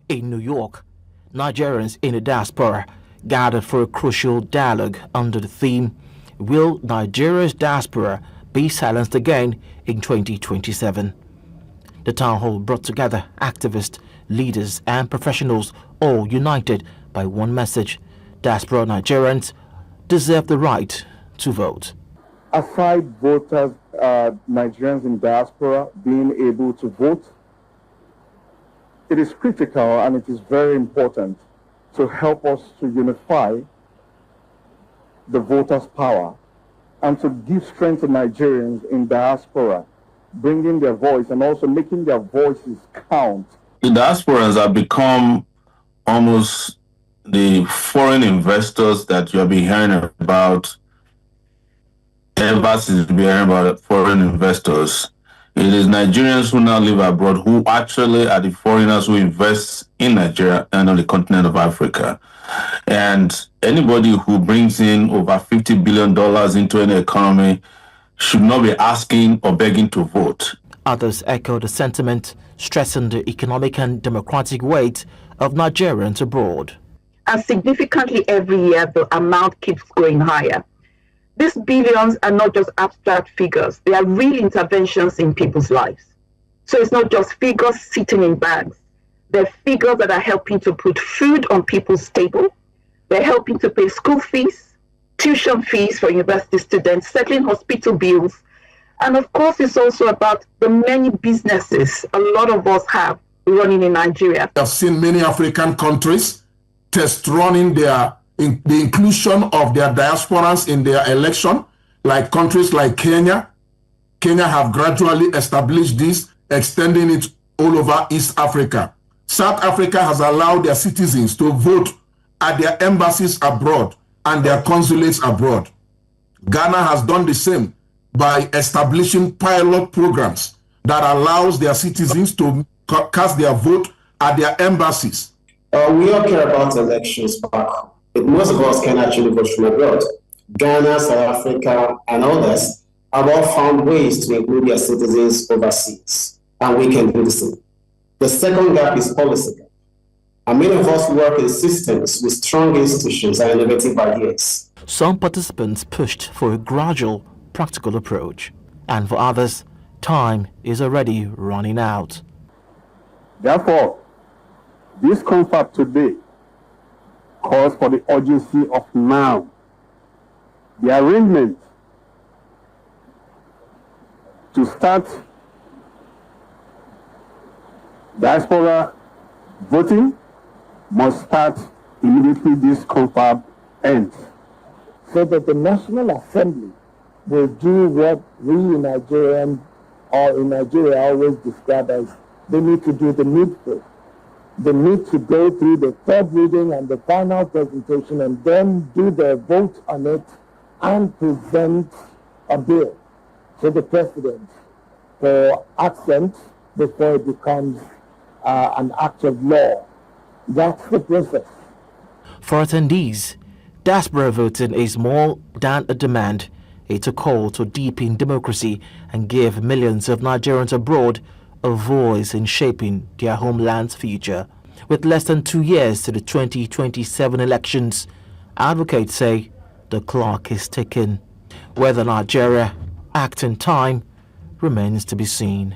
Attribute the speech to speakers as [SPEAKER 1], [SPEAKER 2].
[SPEAKER 1] In New York, Nigerians in the diaspora gathered for a crucial dialogue under the theme, "Will Nigeria's diaspora be silenced again in 2027? The town hall brought together activists, leaders and professionals, all united by one message: diaspora Nigerians deserve the right to vote.
[SPEAKER 2] Aside voters, Nigerians in diaspora being able to vote, it is critical and it is very important to help us to unify the voters' power and to give strength to Nigerians in diaspora, bringing their voice and also making their voices count.
[SPEAKER 3] The diasporans have become almost the foreign investors that you have been hearing about. Embassies have been hearing about foreign investors. It is Nigerians who now live abroad who actually are the foreigners who invest in Nigeria and on the continent of Africa. And anybody who brings in over $50 billion into an economy should not be asking or begging to vote.
[SPEAKER 1] Others echo the sentiment, stressing the economic and democratic weight of Nigerians abroad.
[SPEAKER 4] And significantly every year, the amount keeps going higher. These billions are not just abstract figures. They are real interventions in people's lives. So it's not just figures sitting in bags. They're figures that are helping to put food on people's table. They're helping to pay school fees, tuition fees for university students, settling hospital bills. And of course, it's also about the many businesses a lot of us have running in Nigeria.
[SPEAKER 5] I've seen many African countries test running the inclusion of their diasporans in their election, like countries like Kenya. Kenya have gradually established this, extending it all over East Africa. South Africa has allowed their citizens to vote at their embassies abroad and their consulates abroad. Ghana has done the same by establishing pilot programs that allows their citizens to cast their vote at their embassies.
[SPEAKER 6] We all care about elections back home, but most of us can actually vote from abroad. Ghana, South Africa, and others have all found ways to include their citizens overseas, and we can do the same. The second gap is policy gap. And many of us work in systems with strong institutions and innovative ideas.
[SPEAKER 1] Some participants pushed for a gradual, practical approach, and for others, time is already running out.
[SPEAKER 2] Therefore, this confab today calls for the urgency of now. The arrangement to start diaspora voting must start immediately this confab ends, so that the National Assembly will do what we in Nigerian or in Nigeria always describe as they need to do the needful. They need to go through the third reading and the final presentation and then do their vote on it and present a bill to the president for assent before it becomes an act of law. That's the process.
[SPEAKER 1] For attendees, diaspora voting is more than a demand. It's a call to deepen democracy and give millions of Nigerians abroad a voice in shaping their homeland's future. With less than 2 years to the 2027 elections, advocates say the clock is ticking. Whether Nigeria acts in time remains to be seen.